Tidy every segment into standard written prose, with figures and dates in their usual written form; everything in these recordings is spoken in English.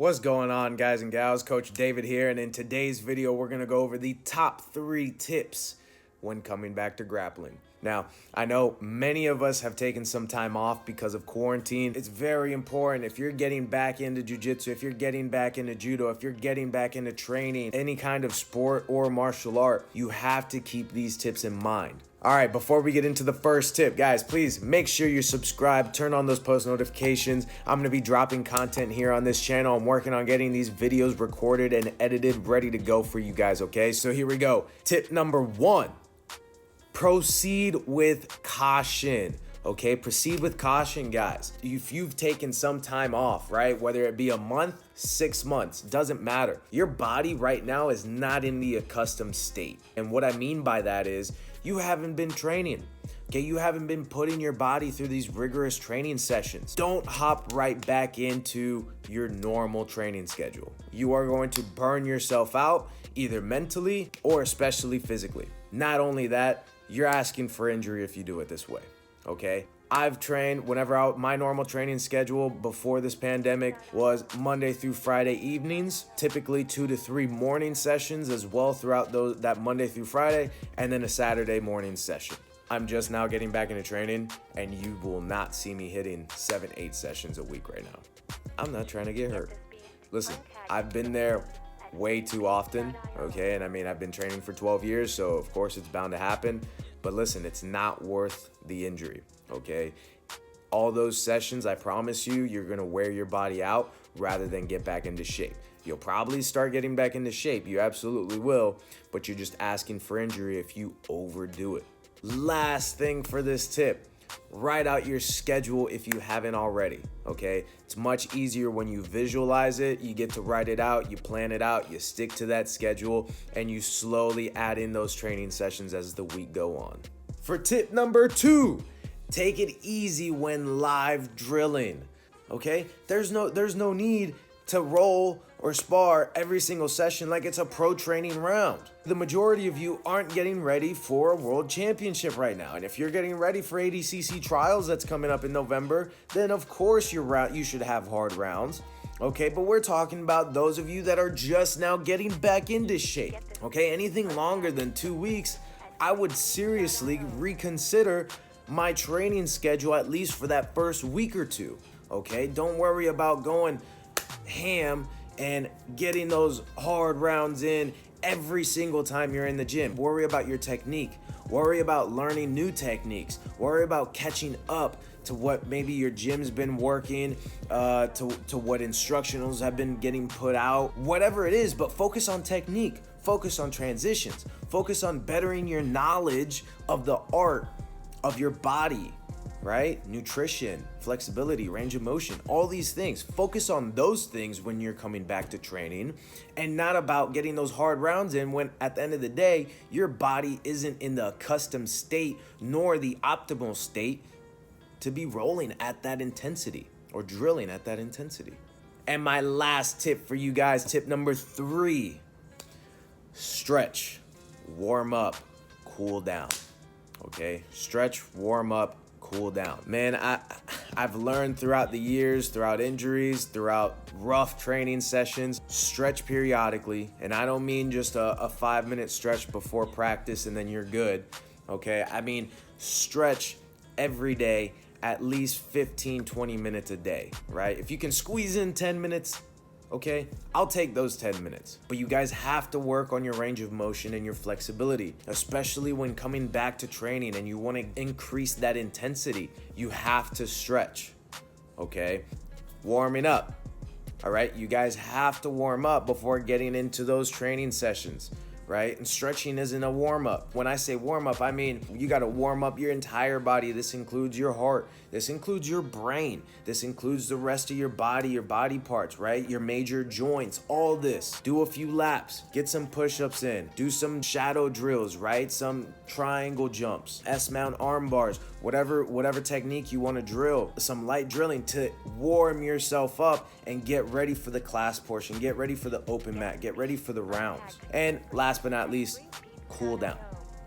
What's going on, guys and gals? Coach David here, and in today's video we're going to go over the top 3 tips when coming back to grappling. Now, I know many of us have taken some time off because of quarantine. It's very important if you're getting back into Jiu-Jitsu, if you're getting back into Judo, if you're getting back into training, any kind of sport or martial art, you have to keep these tips in mind. All right, before we get into the first tip, guys, please make sure you're subscribed, turn on those post notifications. I'm gonna be dropping content here on this channel. I'm working on getting these videos recorded and edited, ready to go for you guys, okay? So here we go. Tip number 1, proceed with caution. Okay, proceed with caution, guys. If you've taken some time off, right, whether it be a month, 6 months, doesn't matter. Your body right now is not in the accustomed state. And what I mean by that is you haven't been training. Okay, you haven't been putting your body through these rigorous training sessions. Don't hop right back into your normal training schedule. You are going to burn yourself out either mentally or especially physically. Not only that, you're asking for injury if you do it this way. Okay, I've trained my normal training schedule before this pandemic was Monday through Friday evenings, typically 2 to 3 morning sessions as well throughout that Monday through Friday, and then a Saturday morning session. I'm just now getting back into training, and you will not see me hitting 7-8 sessions a week right now. I'm not trying to get hurt. Listen, I've been there way too often, okay? And I mean, I've been training for 12 years, so of course it's bound to happen. But listen, it's not worth the injury, okay? All those sessions, I promise you, you're gonna wear your body out rather than get back into shape. You'll probably start getting back into shape, you absolutely will, but you're just asking for injury if you overdo it. Last thing for this tip, write out your schedule if you haven't already, okay? It's much easier when you visualize it. You get to write it out, you plan it out, you stick to that schedule, and you slowly add in those training sessions as the week go on. For tip number 2, take it easy when live drilling, okay? There's no need to roll or spar every single session like it's a pro training round. The majority of you aren't getting ready for a world championship right now. And if you're getting ready for ADCC trials that's coming up in November, then of course you should have hard rounds. Okay, but we're talking about those of you that are just now getting back into shape. Okay, anything longer than 2 weeks, I would seriously reconsider my training schedule at least for that first week or 2. Okay, don't worry about going ham and getting those hard rounds in every single time you're in the gym. Worry about your technique. Worry about learning new techniques. Worry about catching up to what maybe your gym's been working, to what instructionals have been getting put out, whatever it is, but focus on technique. Focus on transitions. Focus on bettering your knowledge of the art of your body, right? Nutrition, flexibility, range of motion, all these things. Focus on those things when you're coming back to training and not about getting those hard rounds in when at the end of the day, your body isn't in the accustomed state nor the optimal state to be rolling at that intensity or drilling at that intensity. And my last tip for you guys, tip number 3, stretch, warm up, cool down. Okay, stretch, warm up, cool down. Man, I've learned throughout the years, throughout injuries, throughout rough training sessions, stretch periodically. And I don't mean just a 5-minute stretch before practice and then you're good. Okay, I mean stretch every day, at least 15-20 minutes a day, right? If you can squeeze in 10 minutes, okay, I'll take those 10 minutes. But you guys have to work on your range of motion and your flexibility, especially when coming back to training and you want to increase that intensity. You have to stretch, okay? Warming up, all right? You guys have to warm up before getting into those training sessions, right? And stretching isn't a warm-up. When I say warm-up, I mean you got to warm up your entire body. This includes your heart. This includes your brain. This includes the rest of your body parts, right? Your major joints, all this. Do a few laps. Get some push-ups in. Do some shadow drills, right? Some triangle jumps, S-mount arm bars, whatever technique you want to drill. Some light drilling to warm yourself up and get ready for the class portion. Get ready for the open mat. Get ready for the rounds. And last but not least, cool down.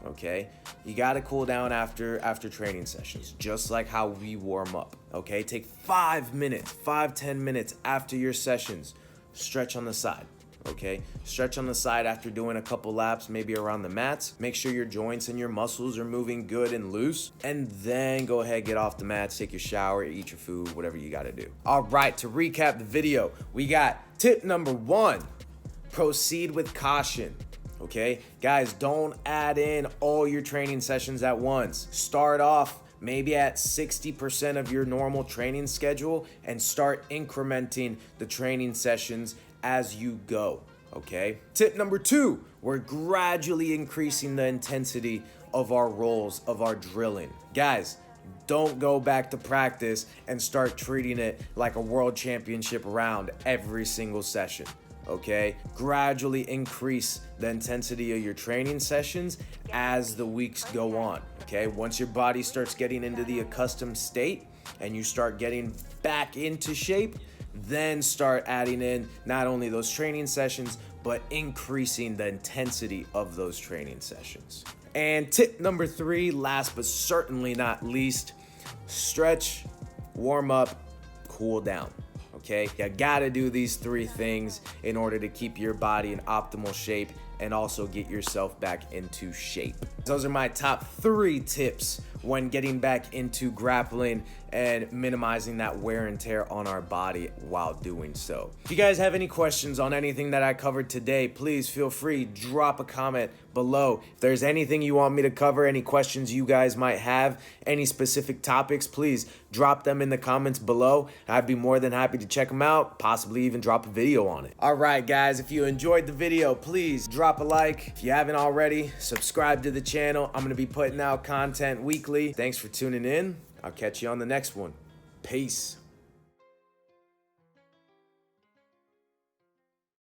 Okay, you got to cool down after training sessions, just like how we warm up. Okay, take 5 minutes, 5-10 minutes after your sessions. stretch on the side. Okay, stretch on the side after doing a couple laps, maybe around the mats. Make sure your joints and your muscles are moving good and loose, and then go ahead, get off the mats, take your shower, eat your food, whatever you gotta do. All right, to recap the video, we got tip number 1, proceed with caution. Okay, guys, don't add in all your training sessions at once. Start off maybe at 60% of your normal training schedule and start incrementing the training sessions as you go, okay? Tip number 2, we're gradually increasing the intensity of our rolls, of our drilling. Guys, don't go back to practice and start treating it like a world championship round every single session, okay? Gradually increase the intensity of your training sessions as the weeks go on, okay? Once your body starts getting into the accustomed state and you start getting back into shape, then start adding in not only those training sessions, but increasing the intensity of those training sessions. And tip number 3, last but certainly not least, stretch, warm up, cool down. Okay, you gotta do these 3 things in order to keep your body in optimal shape and also get yourself back into shape. Those are my top 3 tips when getting back into grappling and minimizing that wear and tear on our body while doing so. If you guys have any questions on anything that I covered today, please feel free, drop a comment below. If there's anything you want me to cover, any questions you guys might have, any specific topics, please drop them in the comments below. I'd be more than happy to check them out, possibly even drop a video on it. All right, guys, if you enjoyed the video, please drop a like. If you haven't already, subscribe to the channel. I'm gonna be putting out content weekly. Thanks for tuning in. I'll catch you on the next one. Peace.